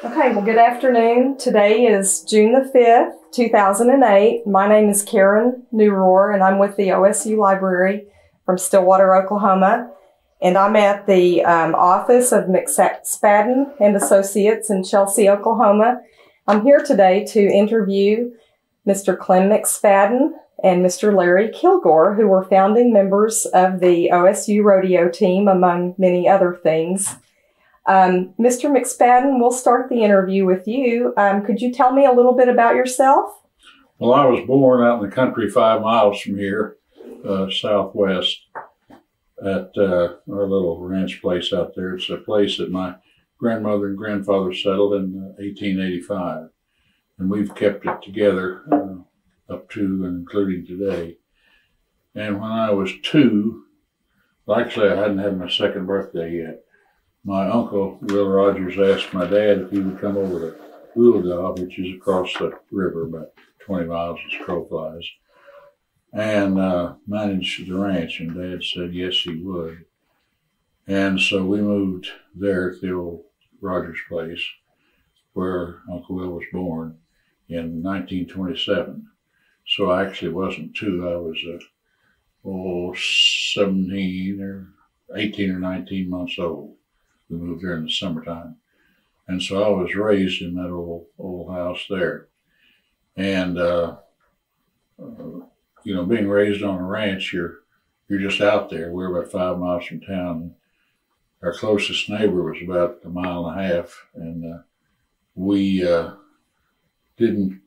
Okay, well, good afternoon. Today is June the 5th, 2008. My name is Karen Neurohr, and I'm with the OSU Library from Stillwater, Oklahoma. And I'm at the office of McSpadden and Associates in Chelsea, Oklahoma. I'm here today to interview Mr. Clem McSpadden and Mr. Larry Kilgore, who were founding members of the OSU rodeo team, among many other things. Mr. McSpadden, we'll start the interview with you. Could you tell me a little bit about yourself? Well, I was born out in the country 5 miles from here, southwest, at our little ranch place out there. It's a place that my grandmother and grandfather settled in 1885, and we've kept it together up to and including today. And when I was 2, well, actually I hadn't had my second birthday yet, my uncle, Will Rogers, asked my dad if he would come over to Neurohr, which is across the river, about 20 miles as crow flies, and manage the ranch. And Dad said yes, he would. And so we moved there to the old Rogers place where Uncle Will was born in 1927. So I actually wasn't 2. I was 17 or 18 or 19 months old. We moved there in the summertime. And so I was raised in that old house there. And, you know, being raised on a ranch, you're just out there. We're about 5 miles from town. Our closest neighbor was about 1.5 miles. And we didn't,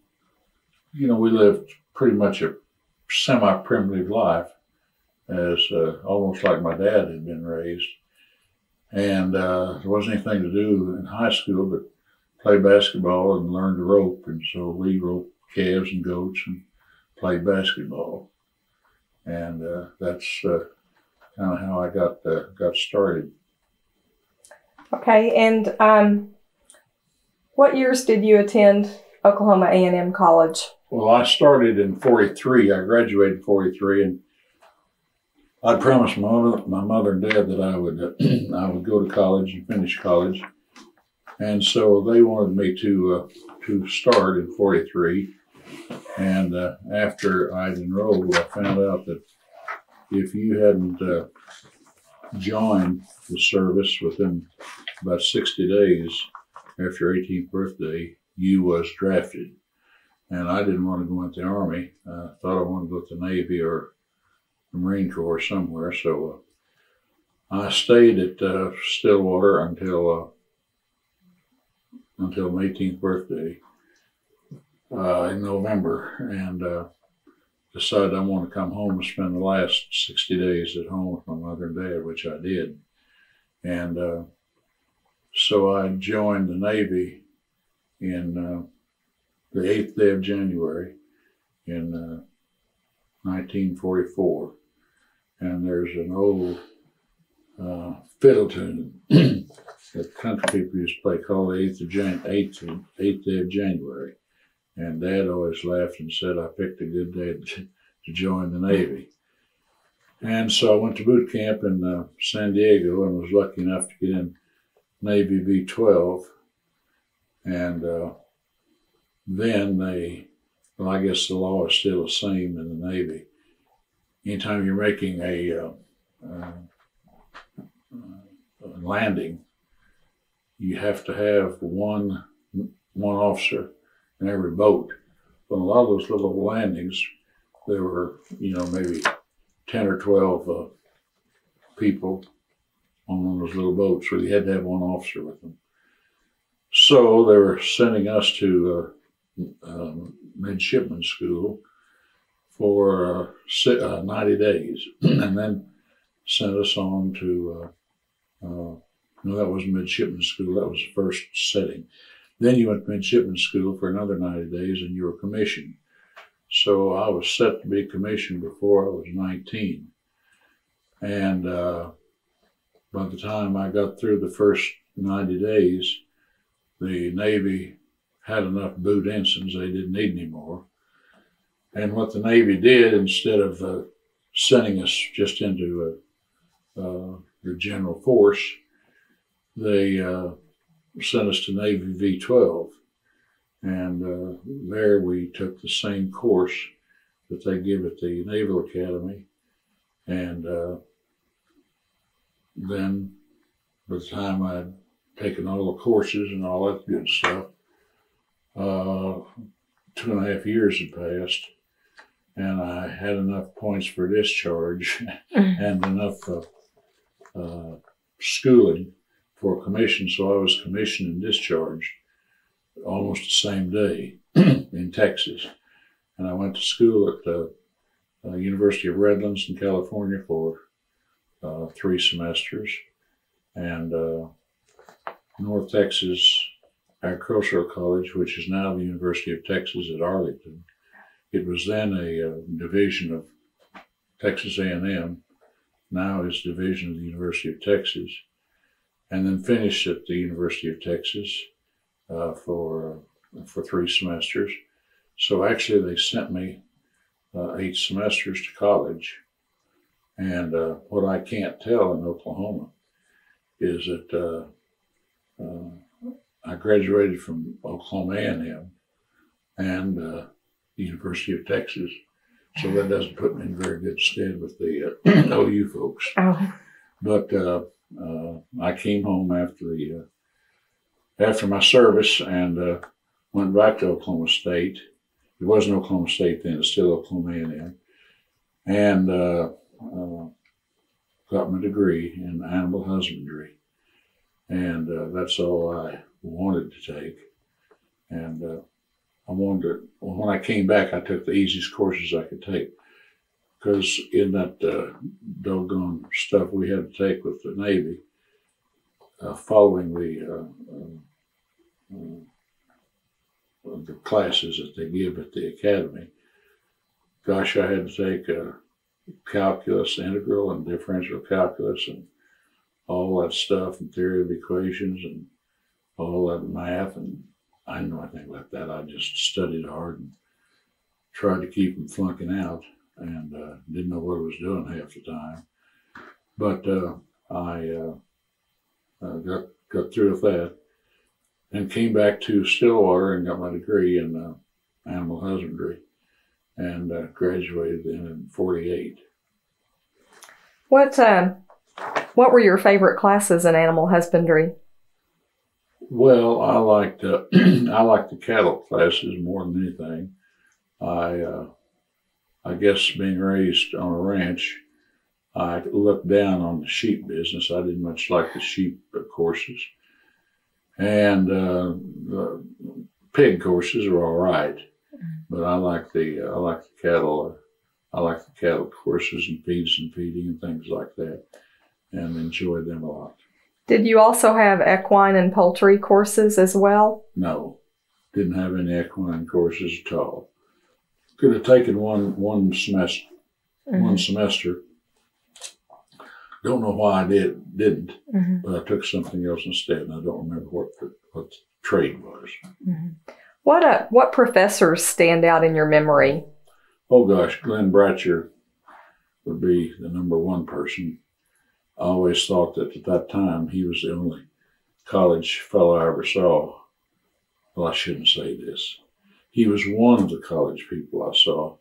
you know, we lived pretty much a semi-primitive life, as almost like my dad had been raised. And there wasn't anything to do in high school but play basketball and learn to rope. And so we roped calves and goats and played basketball. And that's kind of how I got started. Okay, and what years did you attend Oklahoma A&M College? Well, I started in 43. I graduated in 43, and I promised my mother and dad that I would go to college and finish college, and so they wanted me to start in 43. And after I'd enrolled, I found out that if you hadn't joined the service within about 60 days after your 18th birthday, you was drafted. And I didn't want to go into the Army. I thought I wanted to go to the Navy or the Marine Corps somewhere. So I stayed at Stillwater until my 18th birthday in November, and decided I want to come home and spend the last 60 days at home with my mother and dad, which I did. And so I joined the Navy in the 8th day of January in 1944. And there's an old fiddle tune that country people used to play called the 8th day of January. And Dad always laughed and said I picked a good day to join the Navy. And so I went to boot camp in San Diego and was lucky enough to get in Navy B-12. And then well, I guess the law is still the same in the Navy. Anytime you're making a landing, you have to have one officer in every boat. But a lot of those little landings, there were, you know, maybe 10 or 12 people on one of those little boats, so you had to have one officer with them. So they were sending us to midshipman school for 90 days, and then sent us on to, no, that wasn't midshipman school, that was the first setting. Then you went to midshipman school for another 90 days and you were commissioned. So I was set to be commissioned before I was 19. And by the time I got through the first 90 days, the Navy had enough boot ensigns, they didn't need any more. And what the Navy did, instead of sending us just into the general force, they sent us to Navy V-12. And there we took the same course that they give at the Naval Academy. And then by the time I'd taken all the courses and all that good stuff, 2.5 years had passed, and I had enough points for discharge and enough schooling for commission, so I was commissioned and discharged almost the same day in Texas. And I went to school at the University of Redlands in California for 3 semesters, and North Texas Agricultural College, which is now the University of Texas at Arlington. It was then a division of Texas A&M, now is division of the University of Texas, and then finished at the University of Texas for 3 semesters. So actually they sent me 8 semesters to college. And what I can't tell in Oklahoma is that I graduated from Oklahoma A&M and the University of Texas. So that doesn't put me in very good stead with the OU folks. Oh. But I came home after my service and went back to Oklahoma State. It wasn't Oklahoma State then; it's still Oklahoma A&M, and got my degree in animal husbandry, and that's all I wanted to take. And when I came back, I took the easiest courses I could take, because in that doggone stuff we had to take with the Navy, following the classes that they give at the academy, gosh, I had to take calculus, integral and differential calculus and all that stuff, and theory of equations and all that math, and I didn't know anything like that. I just studied hard and tried to keep from flunking out, and didn't know what I was doing half the time. But I got through with that and came back to Stillwater and got my degree in animal husbandry, and graduated then in '48. What were your favorite classes in animal husbandry? Well, I liked I liked the cattle classes more than anything. I guess being raised on a ranch, I looked down on the sheep business. I didn't much like the sheep courses, and the pig courses were all right, but I like the cattle. I like the cattle courses and feeds and feeding and things like that, and enjoyed them a lot. Did you also have equine and poultry courses as well? No, didn't have any equine courses at all. Could have taken one semester. Mm-hmm. One semester. Don't know why I didn't, mm-hmm. but I took something else instead, and I don't remember what the trade was. Mm-hmm. What professors stand out in your memory? Oh gosh, Glenn Bratcher would be the #1 person. I always thought that at that time he was the only college fellow I ever saw. Well, I shouldn't say this. He was one of the college people I saw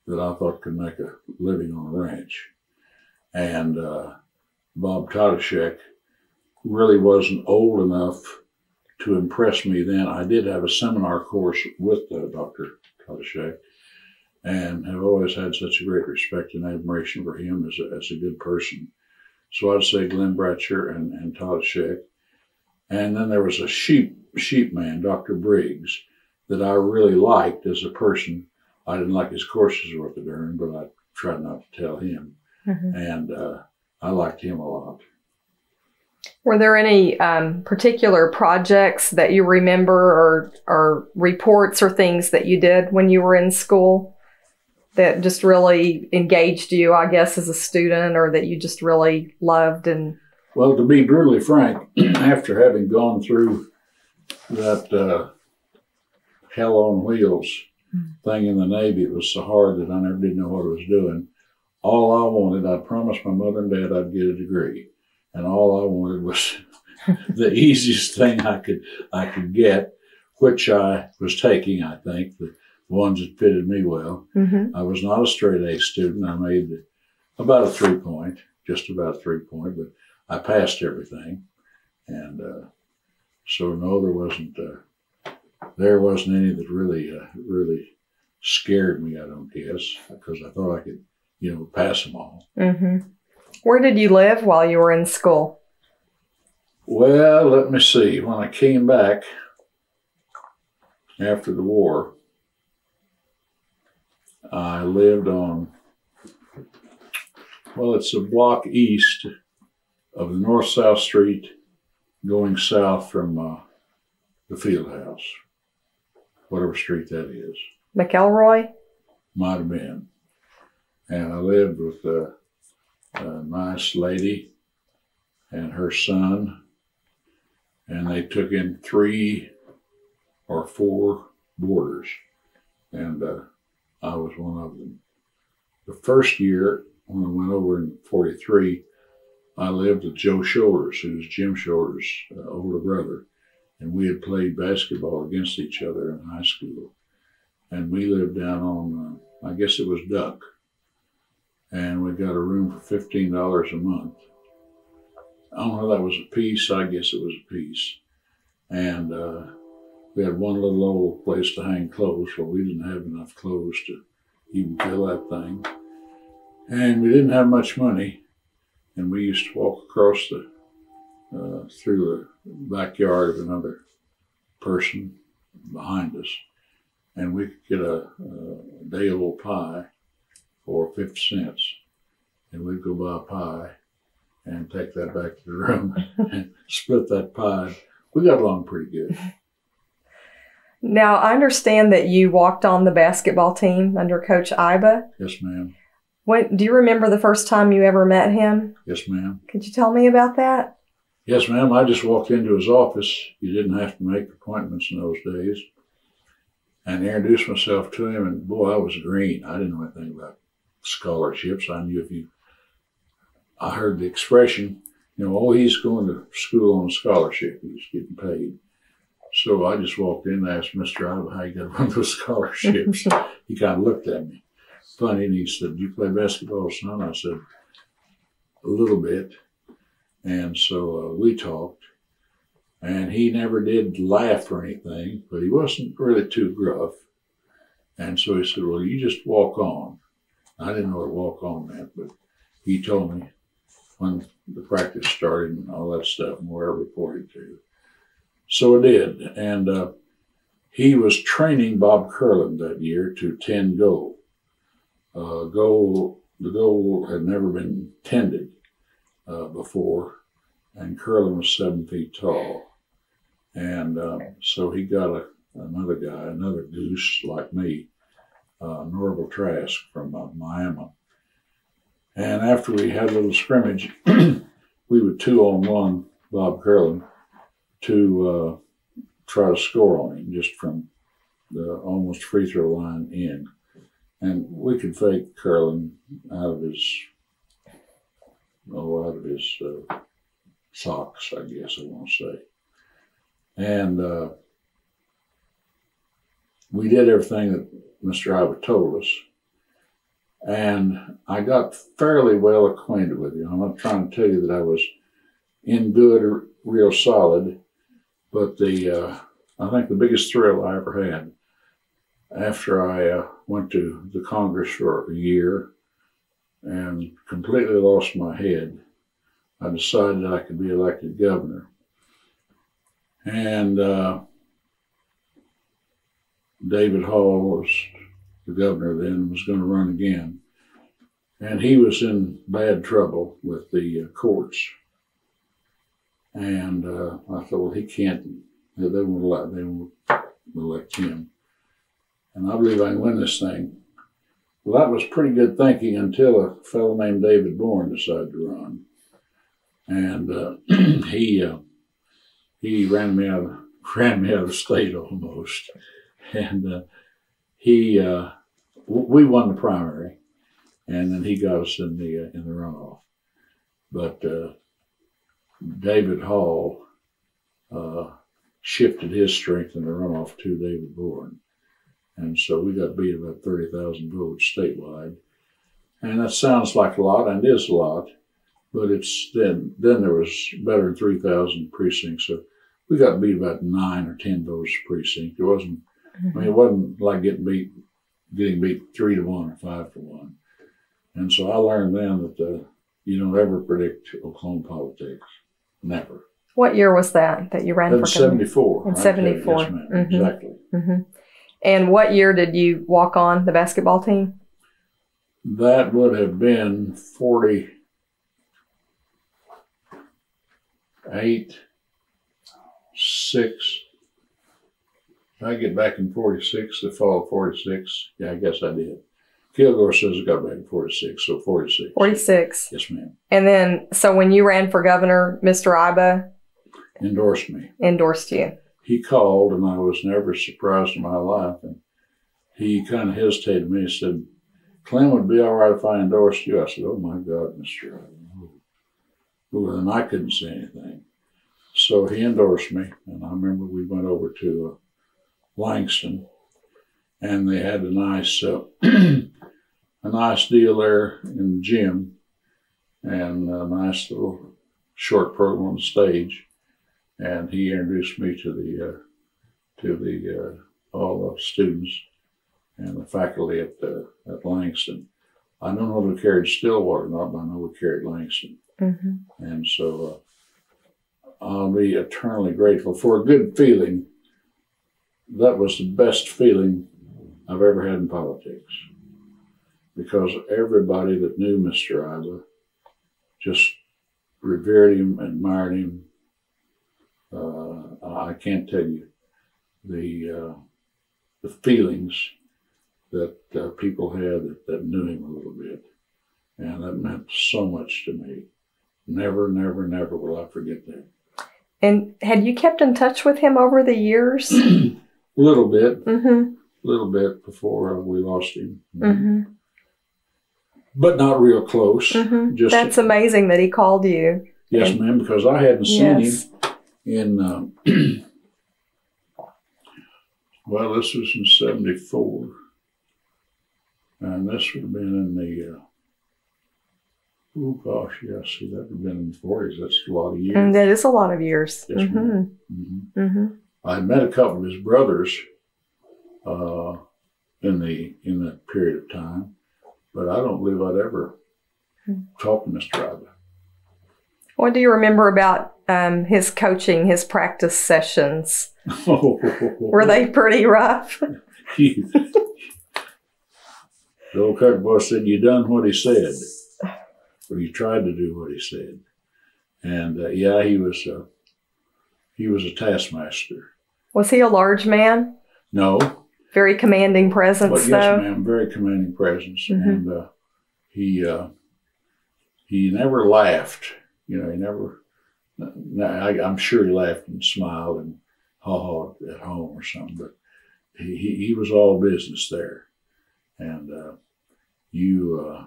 that I thought could make a living on a ranch. And Bob Tadashek really wasn't old enough to impress me then. I did have a seminar course with Dr. Tadashek, and have always had such a great respect and admiration for him as a good person. So I'd say Glenn Bratcher and Tadashek. And then there was a sheep man, Dr. Briggs, that I really liked as a person. I didn't like his courses worth a darn, but I tried not to tell him. Mm-hmm. And I liked him a lot. Were there any particular projects that you remember or reports or things that you did when you were in school that just really engaged you, I guess, as a student, or that you just really loved? And well, to be brutally frank, after having gone through that hell on wheels thing in the Navy, it was so hard that I never did know what I was doing. All I wanted, I promised my mother and dad I'd get a degree, and all I wanted was the easiest thing I could get, which I was taking, I think, the ones that fitted me well. Mm-hmm. I was not a straight A student. I made about a 3-point, just about a 3-point, but I passed everything. And so no, there wasn't any that really scared me, I don't guess, because I thought I could, pass them all. Mm-hmm. Where did you live while you were in school? Well, let me see. When I came back after the war, I lived on, it's a block east of the North-South Street going south from the field house, whatever street that is. McElroy? Might have been. And I lived with a nice lady and her son, and they took in 3 or 4 boarders, and I was one of them. The first year, when I went over in 43, I lived with Joe Shoulders, who was Jim Shoulders' older brother, and we had played basketball against each other in high school. And we lived down on, I guess it was Duck, and we got a room for $15 a month. I don't know if that was a piece. I guess it was a piece. And we had one little old place to hang clothes, but we didn't have enough clothes to even fill that thing. And we didn't have much money, and we used to walk across through the backyard of another person behind us, and we could get a day-old pie for 50 cents, and we'd go buy a pie and take that back to the room and split that pie. We got along pretty good. Now, I understand that you walked on the basketball team under Coach Iba. Yes, ma'am. Do you remember the first time you ever met him? Yes, ma'am. Could you tell me about that? Yes, ma'am. I just walked into his office. You didn't have to make appointments in those days. And introduced myself to him, and boy, I was green. I didn't know anything about scholarships. I knew I heard the expression, he's going to school on a scholarship. He was getting paid. So I just walked in and asked Mr. Iba how you got one of those scholarships. He kind of looked at me funny, and he said, "Do you play basketball, son?" I said, "A little bit." And so we talked, and he never did laugh or anything, but he wasn't really too gruff. And so he said, "Well, you just walk on." I didn't know what walk on meant, but he told me when the practice started and all that stuff and where I reported to. So I did. And he was training Bob Curlin that year to 10 goal. The goal had never been tended before, and Curlin was 7 feet tall. And so he got another guy, another goose like me, Neurohr Trask from Miami. And after we had a little scrimmage, we would 2-on-1 Bob Curlin to try to score on him just from the almost free throw line in. And we could fake Curlin out of his socks, I guess I want to say. And we did everything that Mr. Iba told us. And I got fairly well acquainted with him. I'm not trying to tell you that I was in good or real solid, but I think the biggest thrill I ever had after I went to the Congress for a year and completely lost my head, I decided I could be elected governor. And David Hall was the governor then, was going to run again. And he was in bad trouble with the courts. And I thought, well, he can't, they won't elect him. And I believe I can win this thing. Well, that was pretty good thinking until a fellow named David Bourne decided to run. And he ran me out of the state almost. And we won the primary, and then he got us in the runoff. But David Hall shifted his strength in the runoff to David Bourne. And so we got beat about 30,000 votes statewide. And that sounds like a lot, and it is a lot, but it's then there was better than 3,000 precincts. So we got beat about 9 or 10 votes a precinct. It wasn't, I mean, it wasn't like getting beat 3 to 1 or 5 to 1. And so I learned then that you don't ever predict Oklahoma politics. Never. What year was that you ran for governor? 74. In 74. Yes, ma'am. Exactly. And what year did you walk on the basketball team? That would have been 48, 6. Did I get back in 46, the fall of 46? Yeah, I guess I did. Kilgore says I got back in 46, so 46. 46. Yes, ma'am. And then, so when you ran for governor, Mr. Iba endorsed me. Endorsed you. He called, and I was never surprised in my life. And he kind of hesitated with me and said, Clem, would it be all right if I endorsed you? I said, oh, my God, Mr. Iba. Well, and I couldn't say anything. So he endorsed me, and I remember we went over to Langston, and they had a nice deal there in the gym, and a nice little short program on the stage. And he introduced me to all the students and the faculty at Langston. I don't know if we carried Stillwater or not, but I know we carried Langston. And so I'll be eternally grateful for a good feeling. That was the best feeling I've ever had in politics, because everybody that knew Mr. Iba just revered him, admired him. I can't tell you the feelings that people had that knew him a little bit, and that meant so much to me. Never, never, never will I forget that. And had you kept in touch with him over the years? Little bit. Little bit before we lost him. But not real close. Just That's amazing that he called you. Yes, ma'am, because I hadn't seen him in, well, this was in 74. And this would have been in the, oh gosh, yeah, see, that would have been in the 40s. That's a lot of years. And that is a lot of years. Yes, ma'am. I met a couple of his brothers in that period of time, but I don't believe I'd ever talked to Mr. Iba. What do you remember about his coaching, his practice sessions? Were they pretty rough? The old country boy said, you done what he said, or you tried to do what he said. And yeah, he was a taskmaster. Was he a large man? No. Very commanding presence, though? Yes, ma'am, very commanding presence. And he never laughed. You know, he never, I'm sure he laughed and smiled and ha-ha at home or something, but he was all business there. And you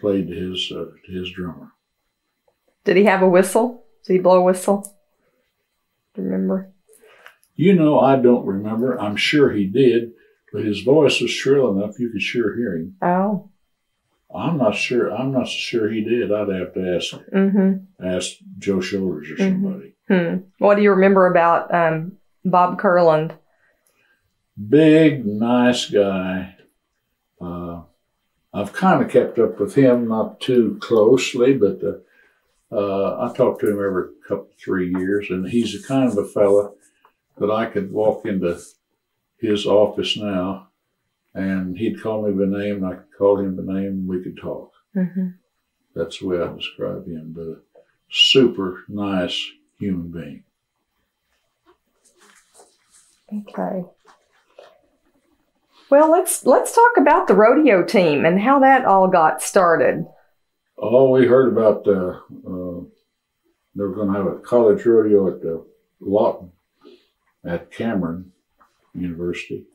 played to his drummer. Did he have a whistle? Did he blow a whistle? Do you remember? You know, I don't remember. I'm sure he did, but his voice was shrill enough you could sure hear him. Oh. I'm not sure. I'm not so sure he did. I'd have to ask Joe Shoulders or somebody. What do you remember about Bob Kurland? Big, nice guy. I've kind of kept up with him, not too closely, but I talk to him every 3 years, and he's the kind of a fella that I could walk into his office now, and he'd call me by name, and I could call him by name, and we could talk. That's the way I describe him, but a super nice human being. Okay. Well, let's talk about the rodeo team and how that all got started. Oh, we heard about they were going to have a college rodeo at Lawton at Cameron University.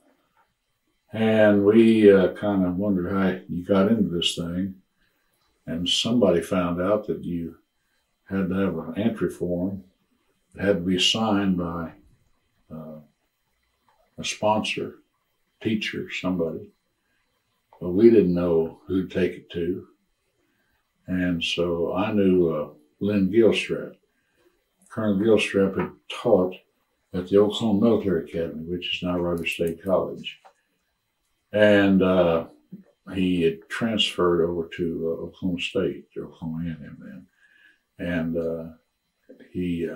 And we kind of wondered how you got into this thing. And somebody found out that you had to have an entry form it had to be signed by a sponsor, teacher, somebody. But we didn't know who to take it to. And so I knew Lynn Gilstrap. Colonel Gilstrap had taught at the Oklahoma Military Academy, which is now Rodeo State College. And he had transferred over to Oklahoma State, or Oklahoma A&M then. And he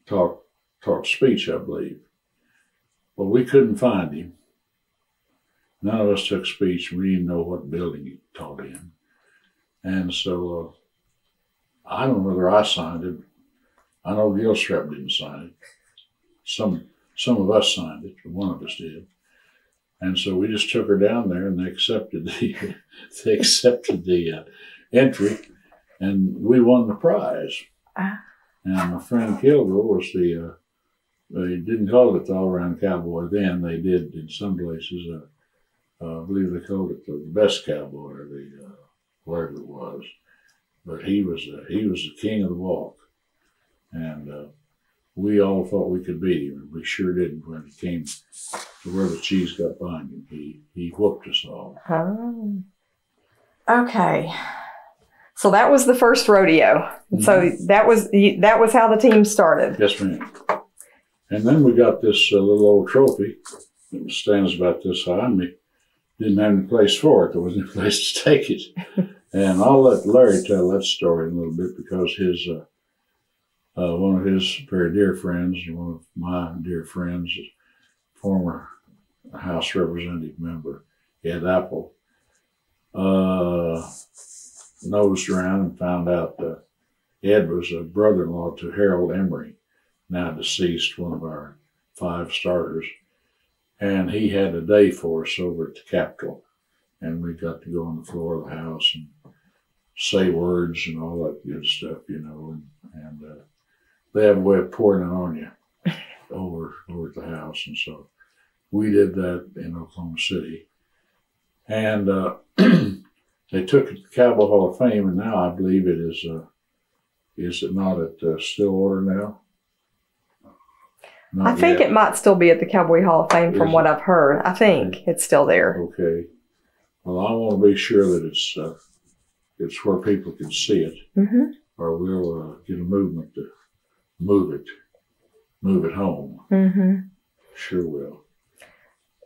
taught speech, I believe. Well, we couldn't find him. None of us took speech. We didn't know what building he taught in. And so I don't know whether I signed it. I know Gilstrap didn't sign it. Some of us signed it, but one of us did. And so we just took her down there, and they accepted the entry, and we won the prize. And my friend Kilgore was they didn't call it the all-around cowboy then. They did in some places. I believe they called it the best cowboy, or whatever it was. But he was the king of the walk, and we all thought we could beat him, and we sure didn't when it came to where the cheese got behind him. He whooped us all. Oh. Okay. So that was the first rodeo. Mm-hmm. So that was how the team started. Yes, ma'am. And then we got this little old trophy that stands about this high, and we didn't have any place for it. There wasn't any place to take it. And I'll let Larry tell that story in a little bit, because his one of his very dear friends, one of my dear friends, former House Representative member, Ed Apple, nosed around and found out Ed was a brother-in-law to Harold Emery, now deceased, one of our 5 starters. And he had a day for us over at the Capitol. And we got to go on the floor of the house and say words and all that good stuff, you know. And they have a way of pouring it on you over at the house. And so we did that in Oklahoma City. And they took it to the Cowboy Hall of Fame, and now I believe it is it not at Stillwater now? I think it might still be at the Cowboy Hall of Fame from what I've heard. I think it's still there. Okay. Well, I want to be sure that it's where people can see it, mm-hmm. or we'll get a movement to move it home. Mm-hmm. Sure will.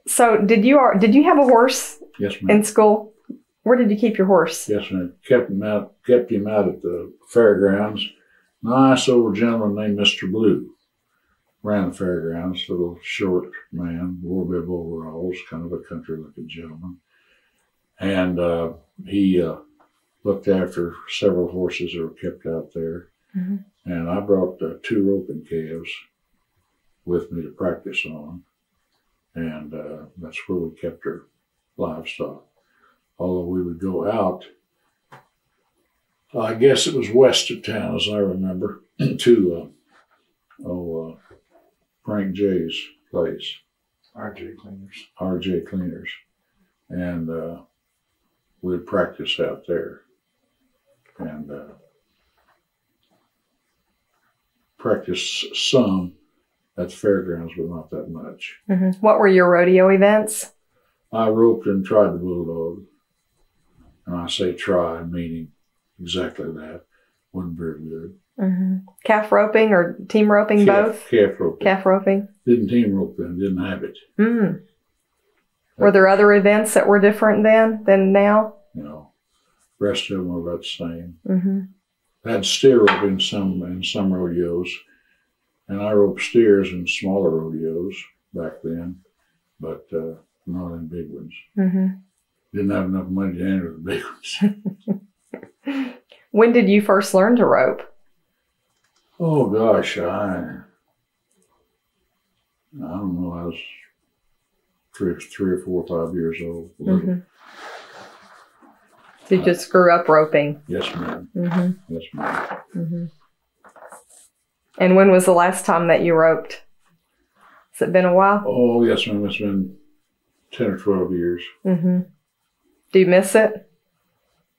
So did you have a horse? Yes, ma'am. In school? Where did you keep your horse? Yes, ma'am. Kept him out at the fairgrounds. Nice old gentleman named Mr. Blue ran the fairgrounds. Little short man, wore bib overalls, kind of a country-looking gentleman. And he looked after several horses that were kept out there. Mm-hmm. And I brought 2 roping calves with me to practice on. And that's where we kept our livestock. Although we would go out, I guess it was west of town, as I remember, to Frank J's place. RJ Cleaners. RJ Cleaners. And we'd practice out there. And practice some at the fairgrounds, but not that much. Mm-hmm. What were your rodeo events? I roped and tried the bulldog. And I say try, meaning exactly that. Wasn't very good. Mm-hmm. Calf roping or team roping, both? Calf roping. Calf roping. Didn't team rope then, didn't have it. Mm. Were there other events that were different then than now? No. The rest of them were about the same. Mm-hmm. Had steer roping in some rodeos. And I roped steers in smaller rodeos back then, but not in big ones. Mm-hmm. Didn't have enough money to enter the big ones. When did you first learn to rope? Oh gosh, I don't know. I was three or 4 or 5 years old. Mm-hmm. You just grew up roping. Yes, ma'am. Mm-hmm. Yes, ma'am. Mm-hmm. And when was the last time that you roped? Has it been a while? Oh, yes, ma'am. It's been 10 or 12 years. Mm-hmm. Do you miss it?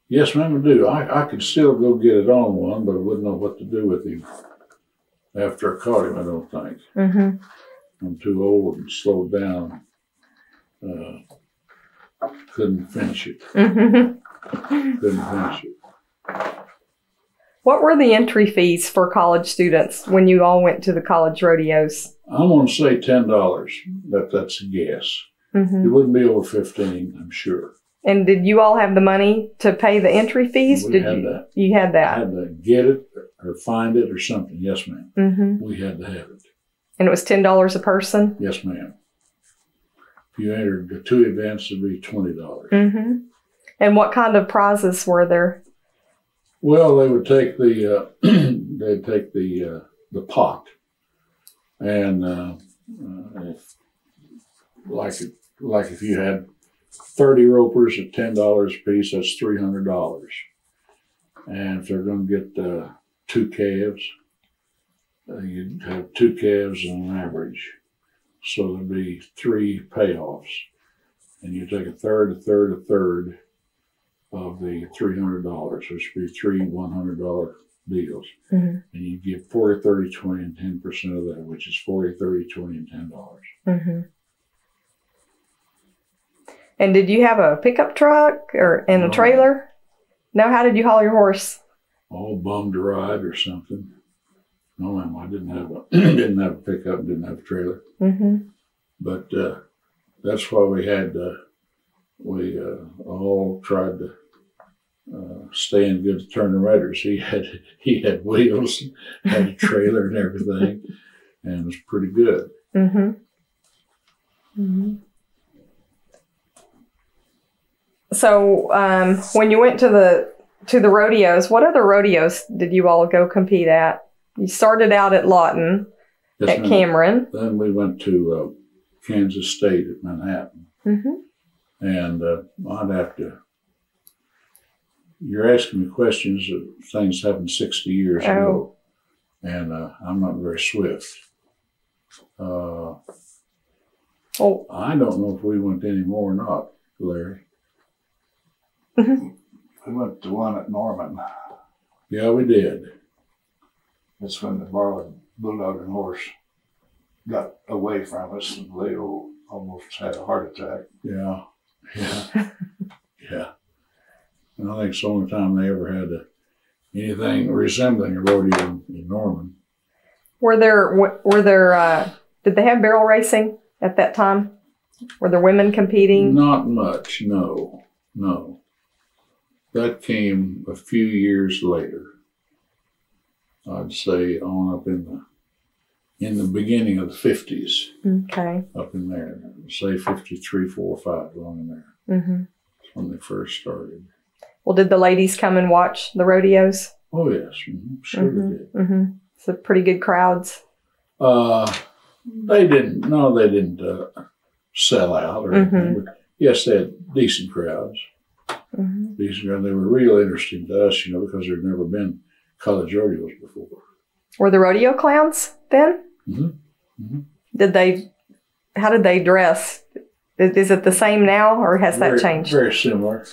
Yes, ma'am, I do. I could still go get it on one, but I wouldn't know what to do with him. after I caught him, I don't think. Mm-hmm. I'm too old and slowed down. Couldn't finish it. Mm-hmm. Couldn't finish it. What were the entry fees for college students when you all went to the college rodeos? I'm going to say $10. That's a guess. Mm-hmm. It wouldn't be over 15, I'm sure. And did you all have the money to pay the entry fees? We had that. You had I that. had to get it or find it or something. Yes, ma'am. Mm-hmm. We had to have it. And it was $10 a person? Yes, ma'am. If you entered the 2 events, it'd be $20. Mm-hmm. And what kind of prizes were there? Well, they would take the they'd take the pot, and if you had 30 ropers at $10 a piece, that's $300. And if they're going to get 2 calves, you'd have 2 calves on an average. So there'd be 3 payoffs. And you take a third of the $300, which would be 3 $100 deals. Mm-hmm. And you get 40, 30, 20, and 10% of that, which is 40, 30, 20, and $10. Mm-hmm. And did you have a pickup truck and a trailer? No, how did you haul your horse? All bummed to ride or something. No, ma'am, I didn't have a didn't have a pickup, didn't have a trailer. Mm-hmm. But that's why we all tried to stay in good Turner Raiders. He had wheels, had a trailer and everything, and it was pretty good. Mm-hmm. Mm-hmm. So when you went to the rodeos, what other rodeos did you all go compete at? You started out at Lawton, Yes, at ma'am. Cameron. Then we went to Kansas State at Manhattan. Mm-hmm. And I'd have to, you're asking me questions of things happened 60 years ago. And I'm not very swift. I don't know if we went anymore or not, Larry. Mm-hmm. We went to one at Norman. Yeah, we did. That's when the borrowed bulldog and horse got away from us, and Leo almost had a heart attack. Yeah. Yeah. And I think it's the only time they ever had anything resembling a rodeo in Norman. Were there did they have barrel racing at that time? Were there women competing? Not much, no. That came a few years later. I'd say on up in the beginning of the 50s. Okay. Up in there, say 53, 4, 5, along in there. Mm-hmm. That's when they first started. Well, did the ladies come and watch the rodeos? Oh yes, sure they did. Mm-hmm. So pretty good crowds. They didn't sell out or anything. But yes, they had decent crowds. Mm-hmm. Decent crowds. They were real interesting to us, because there'd never been college rodeos before. Were the rodeo clowns then? Mm-hmm. Mm-hmm. How did they dress? Is it the same now, or has that changed? Very similar.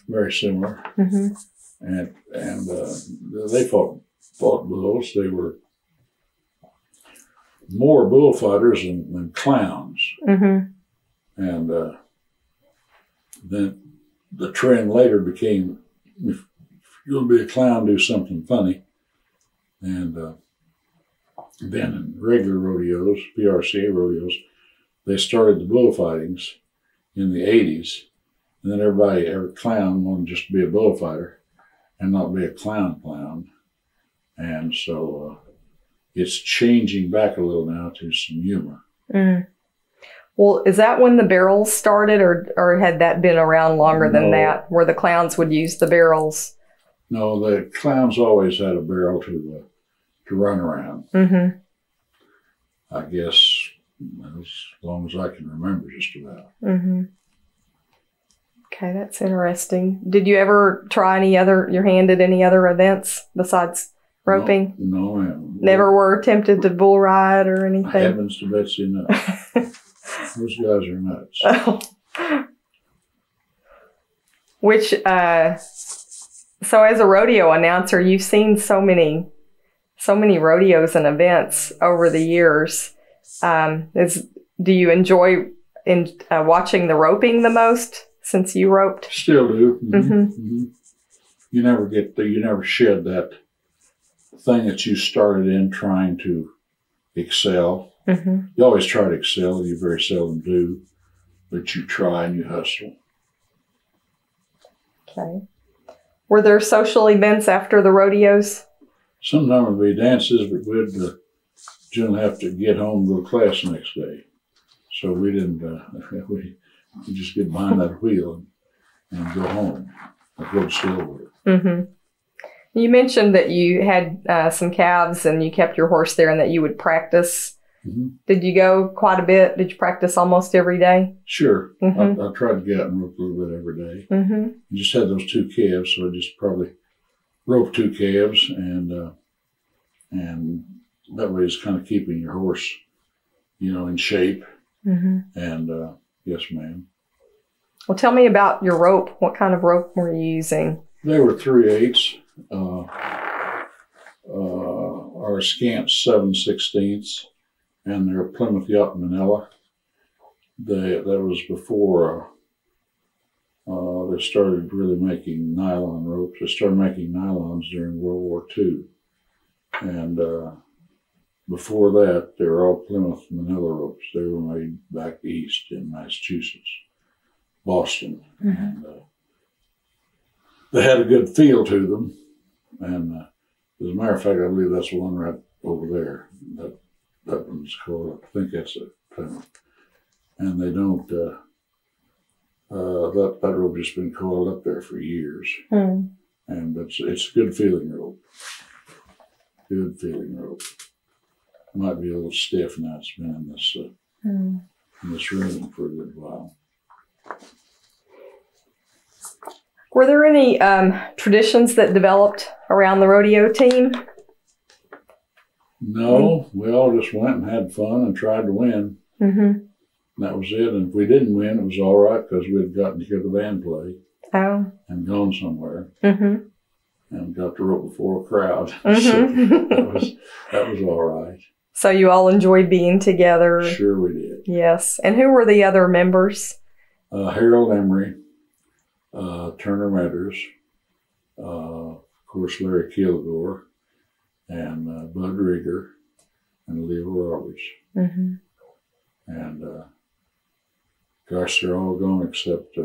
Very similar. Mm-hmm. And they fought bulls. They were more bullfighters than clowns. Mm-hmm. And then the trend later became, if you're going to be a clown, do something funny. And then in regular rodeos, PRCA rodeos, they started the bullfightings in the 80s. And then every clown wanted just to be a bullfighter and not be a clown. And so it's changing back a little now to some humor. Mm. Well, is that when the barrels started, or had that been around longer than that, where the clowns would use the barrels? No, the clowns always had a barrel to run around. Mm-hmm. I guess as long as I can remember, just about. Mm-hmm. Okay, that's interesting. Did you ever try your hand at any other events besides roping? No, ma'am. Never were tempted to bull ride or anything? Heavens to Betsy, no. Those guys are nuts. Oh. So as a rodeo announcer, you've seen so many so many rodeos and events over the years. Do you enjoy watching the roping the most since you roped? Still do. You never shed that thing that you started in trying to excel. You always try to excel. You very seldom do, but you try and you hustle. Okay. Were there social events after the rodeos? Sometimes there'd be dances, but we'd generally have to get home and go to class the next day. So we didn't, we just get behind that wheel and go home. I'd go to Stillwater. You mentioned that you had some calves and you kept your horse there and that you would practice. Did you go quite a bit? Did you practice almost every day? Sure. I tried to get out and rope a little bit every day. I just had those 2 calves, so I just probably roped 2 calves, and that way it's kind of keeping your horse, in shape. And yes, ma'am. Well, tell me about your rope. What kind of rope were you using? They were 3/8, or scant 7/16, and they're Plymouth Yacht Manila. That was before they started really making nylon ropes. They started making nylons during World War II. And before that, they were all Plymouth Manila ropes. They were made back east in Massachusetts, Boston. And they had a good feel to them. And as a matter of fact, I believe that's the one right over there. That one's called, I think that's a Plymouth. And they don't, that rope has been coiled up there for years. And it's a good feeling rope. Good feeling rope. Might be a little stiff now. It's been in this room for a good while. Were there any traditions that developed around the rodeo team? No, we all just went and had fun and tried to win. And that was it. And if we didn't win, it was all right because we had gotten to hear the band play and gone somewhere. And got to rope before a crowd. So that was all right. So you all enjoyed being together? Sure we did. Yes. And who were the other members? Harold Emery, Turner Metters, of course Larry Kilgore, and Bud Rigger, and Leo Roberts. And gosh, they're all gone except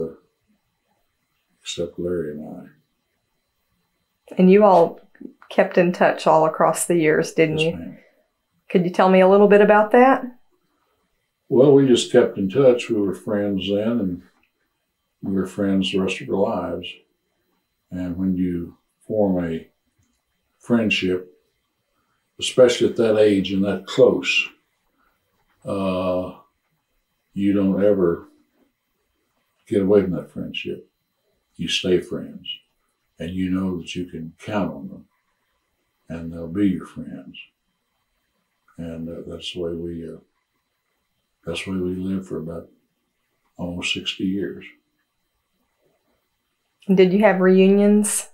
Larry and I. And you all kept in touch all across the years, didn't you? Ma'am. Could you tell me a little bit about that? Well, we just kept in touch. We were friends then, and we were friends the rest of our lives. And when you form a friendship, especially at that age and that close, you don't ever get away from that friendship. You stay friends. And you know that you can count on them, and they'll be your friends. And that's the way we lived for about almost 60 years. Did you have reunions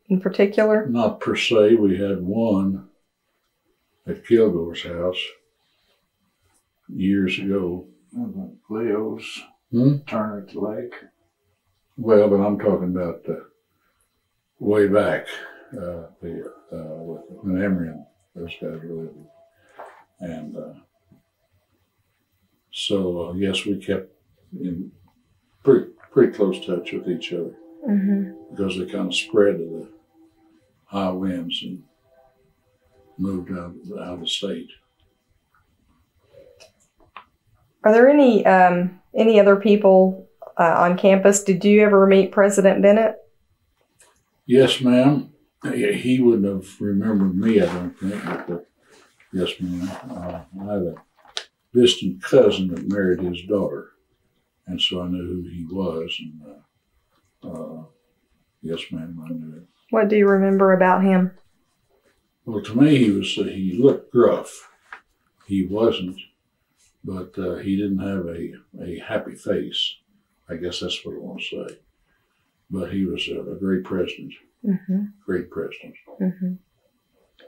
in particular? Not per se. We had one at Kilgore's house years ago. Leo's Turner at the Lake. Well, but I'm talking about way back when Emery and those guys were living. And so, yes, we kept in pretty close touch with each other because they kind of spread to the high winds and moved out of the state. Are there any other people on campus? Did you ever meet President Bennett? Yes, ma'am. He wouldn't have remembered me, I don't think. But yes, ma'am. I have a distant cousin that married his daughter, and so I knew who he was. And yes, ma'am, I knew it. What do you remember about him? Well, to me, he looked gruff. He wasn't, but he didn't have a happy face. I guess that's what I want to say. But he was a great president. Great president.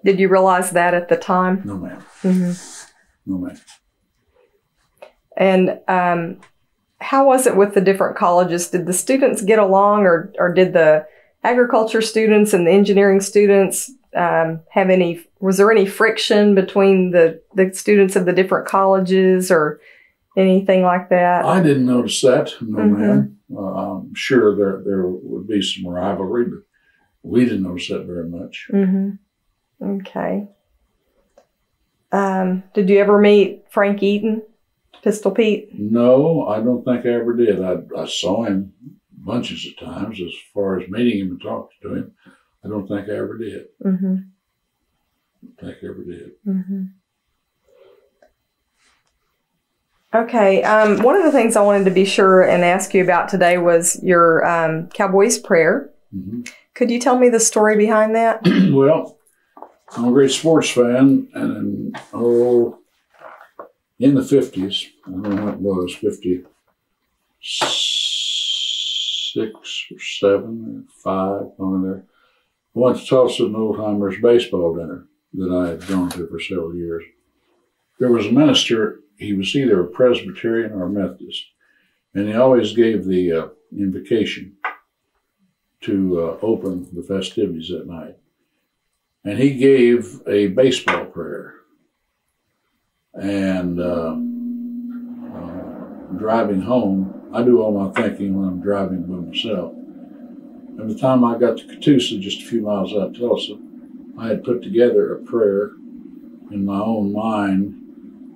Did you realize that at the time? No, ma'am. Mm-hmm. No, ma'am. And how was it with the different colleges? Did the students get along, or did the agriculture students and the engineering students was there any friction between the students of the different colleges or anything like that? I didn't notice that. No, Mm-hmm. ma'am. I'm sure there would be some rivalry, but we didn't notice that very much. Mm-hmm. Okay. Did you ever meet Frank Eaton, Pistol Pete? No, I don't think I ever did. I saw him bunches of times. As far as meeting him and talking to him, I don't think I ever did. Mm-hmm. I don't think I ever did. Mm-hmm. Okay. One of the things I wanted to be sure and ask you about today was your Cowboys prayer. Mm-hmm. Could you tell me the story behind that? Well, I'm a great sports fan, and in the 50s, I don't know what it was, 56 or 7 or 5, on there. I went to Tulsa and Old-Timers baseball dinner that I had gone to for several years. There was a minister, he was either a Presbyterian or a Methodist, and he always gave the invocation to open the festivities that night. And he gave a baseball prayer. And driving home, I do all my thinking when I'm driving by myself. By the time I got to Catoosa, just a few miles out of Tulsa, I had put together a prayer in my own mind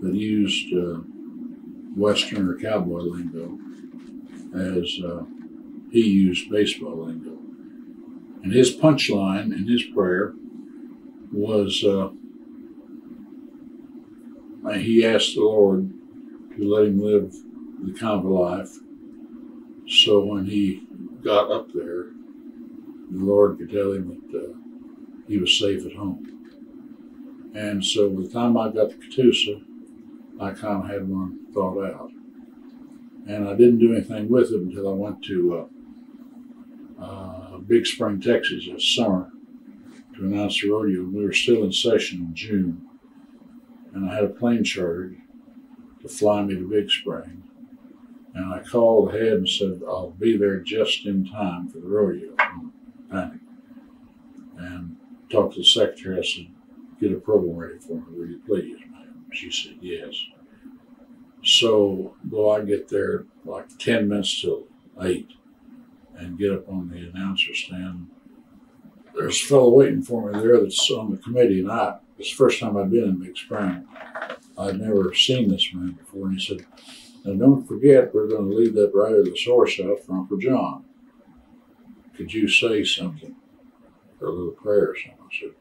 that used Western or cowboy lingo as he used baseball lingo. And his punchline in his prayer was he asked the Lord to let him live the kind of a life so when he got up there, the Lord could tell him that he was safe at home. And so by the time I got to Catoosa, I kind of had one thought out. And I didn't do anything with it until I went to Big Spring, Texas this summer to announce the rodeo. We were still in session in June. And I had a plane chartered to fly me to Big Spring. And I called ahead and said, I'll be there just in time for the rodeo. Panic. And talked to the secretary. I said, get a program ready for me, will you please, ma'am? She said, yes. So, I get there like 10 minutes till 8 and get up on the announcer stand. There's a fellow waiting for me there that's on the committee, and it's the first time I've been in Big Spring. I'd never seen this man before, and he said, now don't forget, we're going to leave that riderless horse out for Uncle John. Could you say something, or a little prayer or something? I said,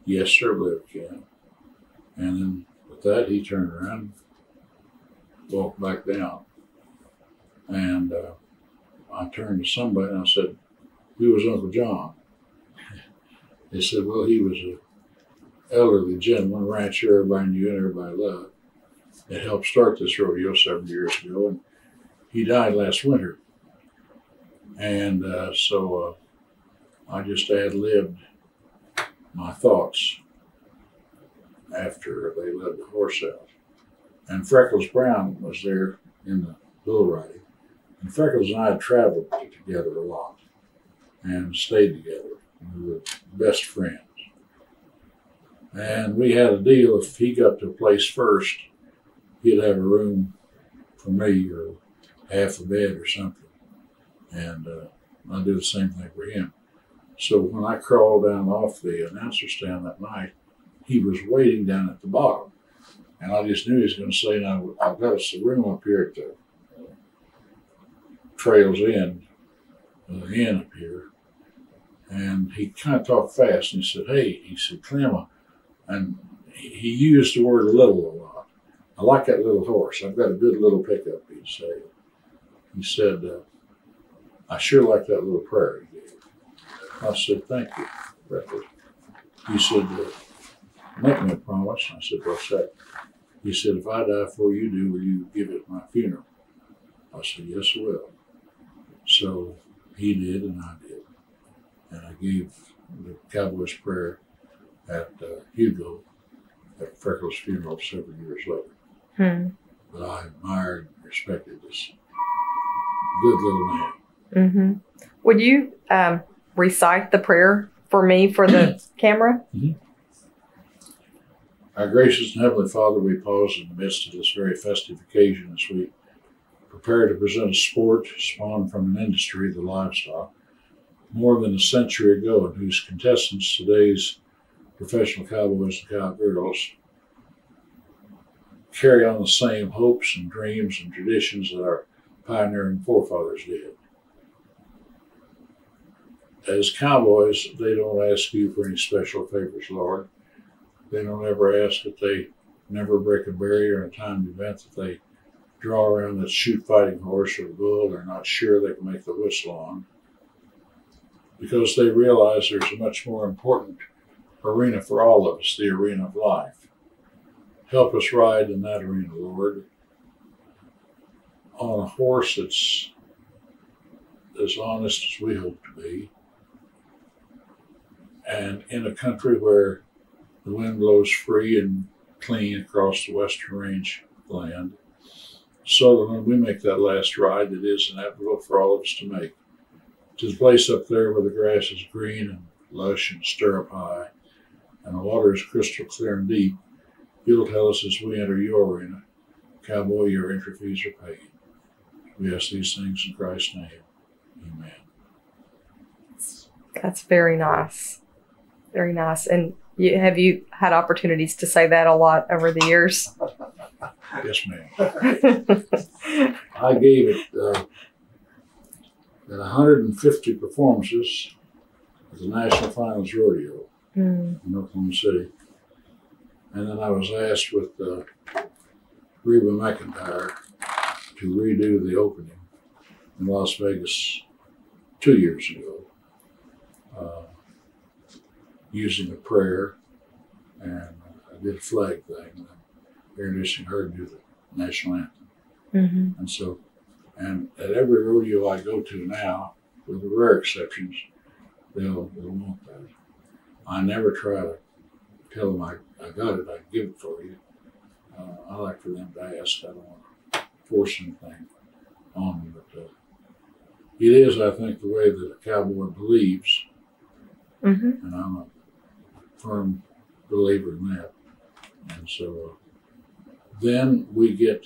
yes, sir, believe I can. And then with that, he turned around and walked back down. And I turned to somebody and I said, who was Uncle John? They said, well, he was an elderly gentleman, rancher everybody knew and everybody loved. It helped start this rodeo 7 years ago, and he died last winter. And so I just ad-libbed my thoughts after they let the horse out. And Freckles Brown was there in the bull riding. And Freckles and I had traveled together a lot and stayed together. We were best friends. And we had a deal, if he got to a place first, he'd have a room for me or half a bed or something. And I did the same thing for him. So when I crawled down off the announcer stand that night, he was waiting down at the bottom. And I just knew he was going to say, now, I've got us a room up here at the trail's end, the inn up here. And he kind of talked fast, and he said, hey, he said, Clem, and he used the word little a lot. I like that little horse. I've got a good little pickup, he'd say. He said, I sure like that little prayer he gave. I said, thank you, Freckles. He said, make me a promise. I said, what's that? He said, if I die before you do, will you give it at my funeral? I said, yes, I will. So he did, and I did. And I gave the Cowboys prayer at Hugo at Freckles' funeral several years later. But I admired and respected this good little man. Would you recite the prayer for me for the camera? Our gracious and Heavenly Father, we pause in the midst of this very festive occasion as we prepare to present a sport spawned from an industry, the livestock, more than a century ago, and whose contestants, today's professional cowboys and cowgirls, carry on the same hopes and dreams and traditions that our pioneering forefathers did. As cowboys, they don't ask you for any special favors, Lord. They don't ever ask that they never break a barrier in a timed event, that they draw around that shoot fighting horse or bull they're not sure they can make the whistle on, because they realize there's a much more important arena for all of us, the arena of life. Help us ride in that arena, Lord, on a horse that's as honest as we hope to be, and in a country where the wind blows free and clean across the western range land, so that when we make that last ride that is inevitable for all of us to make, to the place up there where the grass is green and lush and stirrup high, and the water is crystal clear and deep, you'll tell us as we enter your arena, cowboy, your entry fees are paid. We ask these things in Christ's name. Amen. That's very nice. Very nice. And have you had opportunities to say that a lot over the years? Yes, ma'am. I gave it at 150 performances at the National Finals Rodeo in Oklahoma City. And then I was asked with Reba McEntire to redo the opening in Las Vegas 2 years ago, using a prayer, and I did a flag thing, introducing her to do the national anthem. And so, and at every rodeo I go to now, with the rare exceptions, they'll want that. I never try to tell them I got it, I can give it for you. I like for them to ask. I don't want to force anything on them, but it is, I think, the way that a cowboy believes, and I'm a firm believer in that. And so then we get,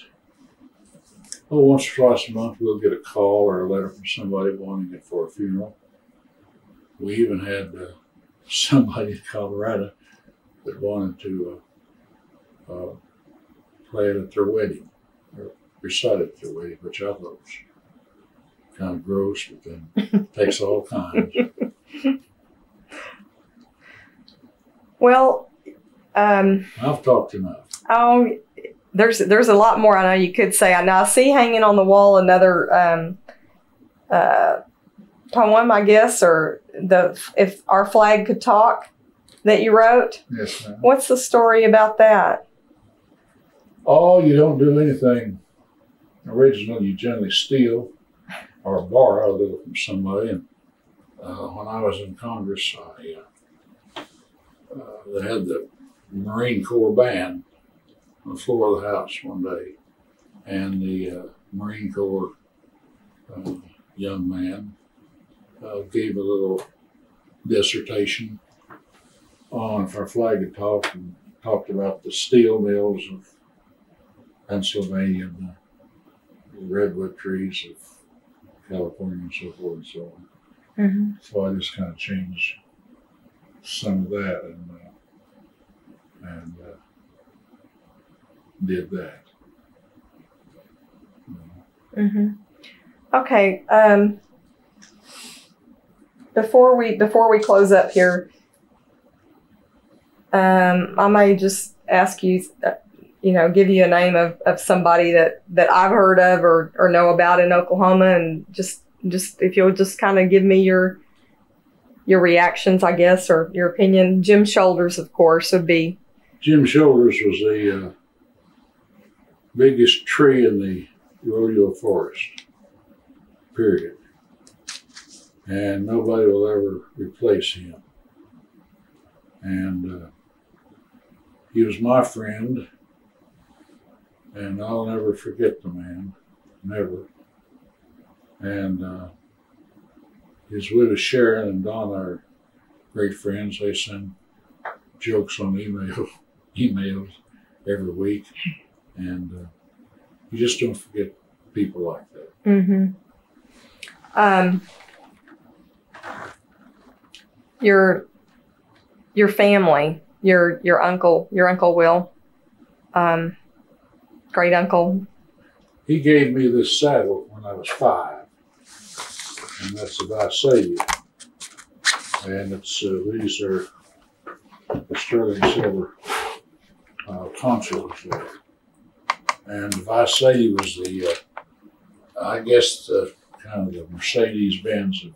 once or twice a month, we'll get a call or a letter from somebody wanting it for a funeral. We even had somebody in Colorado that wanted to play it at their wedding, or recite it at their wedding, which I thought was kind of gross, but then takes all kinds. Well, I've talked enough. Oh, there's a lot more I know you could say. I see hanging on the wall another poem, I guess, or If Our Flag Could Talk, that you wrote. Yes, ma'am. What's the story about that? Oh, you don't do anything original. You generally steal or borrow a little from somebody. And when I was in Congress, they had the Marine Corps band on the floor of the House one day, and the Marine Corps young man gave a little dissertation on If Our Flag Could Talk, and talked about the steel mills of Pennsylvania and the redwood trees of California and so forth and so on. So I just kind of changed some of that and did that. Okay. Before we close up here, I may just ask you, give you a name of somebody that I've heard of or know about in Oklahoma, and just if you'll just kind of give me your reactions, I guess, or your opinion. Jim Shoulders, of course, would be. Jim Shoulders was the biggest tree in the rodeo forest, period. And nobody will ever replace him. And he was my friend, and I'll never forget the man, never. And his widow Sharon and Donna are great friends. They send jokes on emails every week, and you just don't forget people like that. Mm-hmm. Your family, your uncle Will, great uncle. He gave me this saddle when I was 5, and that's the Visayas. And it's these are the sterling silver conchos there. And the Visayas was the, I guess, the kind of the Mercedes-Benz of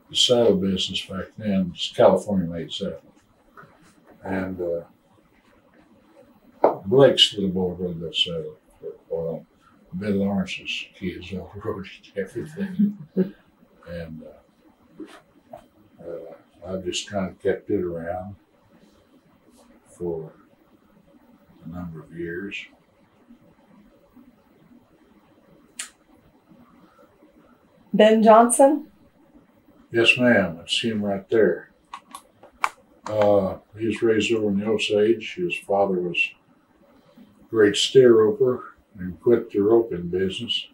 the saddle business back then. It's California-made saddle. And Blake's little boy rode that saddle for a while. Ben Lawrence's kids all rode it, everything. And I just kind of kept it around for a number of years. Ben Johnson? Yes, ma'am. That's him right there. He was raised over in the Osage. His father was a great steer roper and quit the roping business.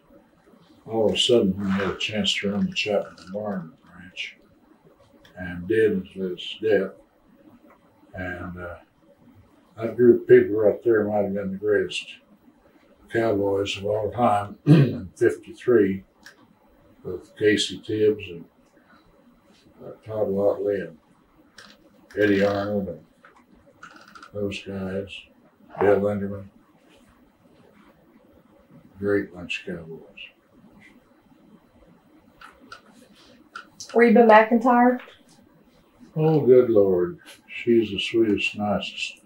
All of a sudden, he had a chance to run the Chapman Barn ranch, and did until his death. And that group of people right there might have been the greatest cowboys of all time in '53, with Casey Tibbs and Todd Watley and Eddie Arnold and those guys, Bill Linderman. Great bunch of cowboys. Reba McIntyre? Oh, good Lord. She's the sweetest, nicest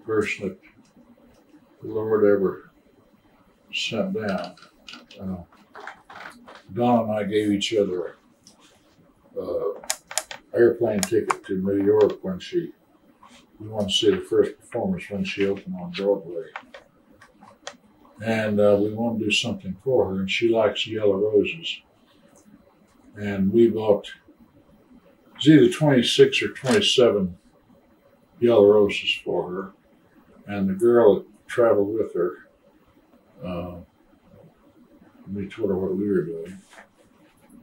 person that the Lord ever sent down. Donna and I gave each other an airplane ticket to New York when we wanted to see the first performance when she opened on Broadway. And we wanted to do something for her, and she likes yellow roses. And we bought, it was either 26 or 27 yellow roses for her. And the girl that traveled with her, we told her what we were doing.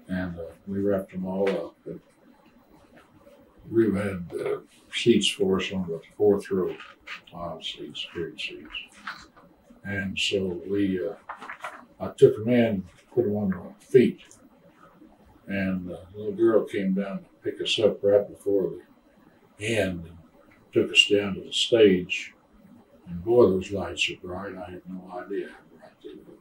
And we wrapped them all up. And we had seats for us on the 4th row, aisle seats, great seats. And so I took them in, put them on our feet. And the little girl came down to pick us up right before the end and took us down to the stage. And boy, those lights are bright. I had no idea how bright they were.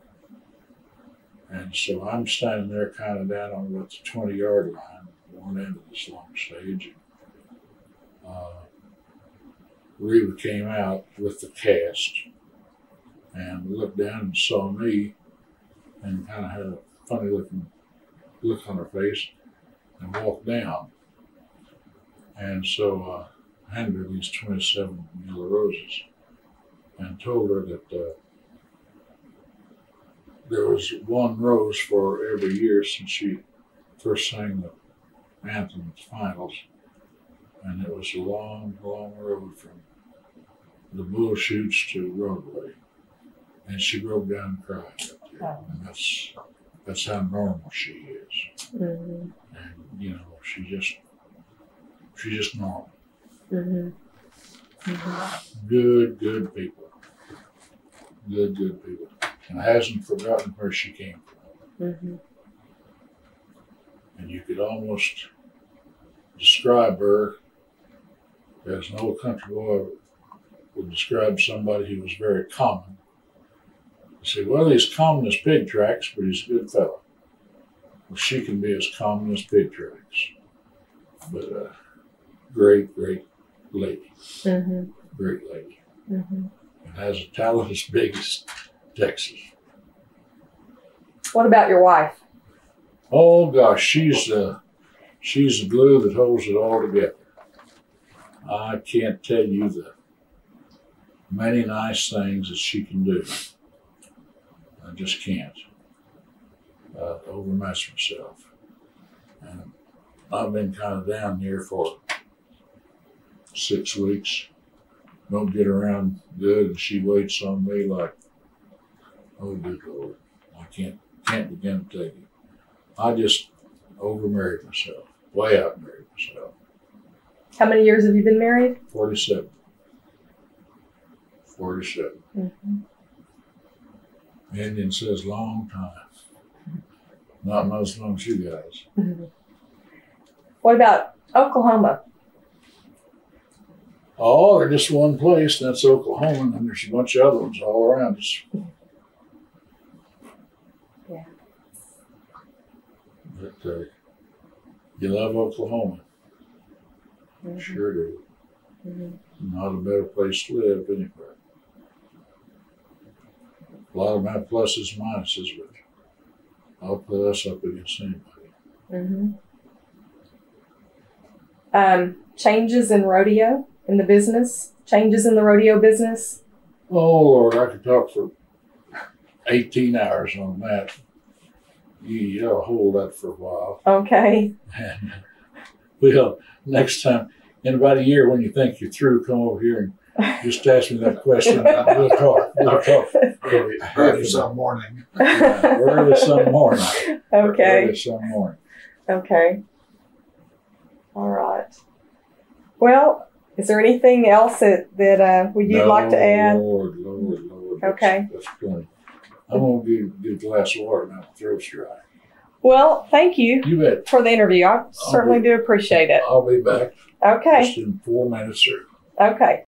And so I'm standing there kind of down on about the 20-yard line, one end of this long stage. Reba came out with the cast and looked down and saw me and kind of had a funny looking look on her face and walked down. And so I handed her these 27 yellow roses and told her that there was one rose for every year since she first sang the anthem at the finals. And it was a long, long road from the bull chutes to Broadway. And she broke down and cried up there. And that's how normal she is. Mm-hmm. And you know, she's just normal. Mm-hmm. Mm-hmm. Good people. Good people. And hasn't forgotten where she came from. Mm-hmm. And you could almost describe her as an old country boy would describe somebody who was very common. You say, well, he's common as pig tracks, but he's a good fellow. Well, she can be as common as pig tracks, but a great lady. Mm-hmm. Great lady. Mm-hmm. And has a talent as big as Texas. What about your wife? Oh gosh, she's the glue that holds it all together. I can't tell you the many nice things that she can do. I just can't overmatch myself. And I've been kind of down here for 6 weeks. Don't get around good, and she waits on me like, oh, good Lord. I can't begin to tell you. I just over-married myself, way out-married myself. How many years have you been married? 47. 47. Mm-hmm. Indian says long time. Not as long as you guys. Mm-hmm. What about Oklahoma? Oh, they're just one place, and that's Oklahoma, and there's a bunch of other ones all around us. Yeah. But you love Oklahoma. Mm-hmm. Sure do. Mm-hmm. Not a better place to live anywhere. A lot of them have pluses and minuses, but I'll put us up against anybody. Mm-hmm. Changes in rodeo, in the business? Changes in the rodeo business? Oh, Lord, I could talk for 18 hours on that. You ought to hold that for a while. Okay. And well, next time, in about a year when you think you're through, come over here and just ask me that question. We'll talk. Early some morning. Yeah, early some morning. Okay. Early some morning. Okay. All right. Well, is there anything else that you'd like to add? Lord. Okay. That's plenty. I'm going to get a glass of water now. My throat's dry. Well, thank you You bet. for the interview. I certainly do appreciate it. I'll be back Okay. just in 4 minutes or Okay.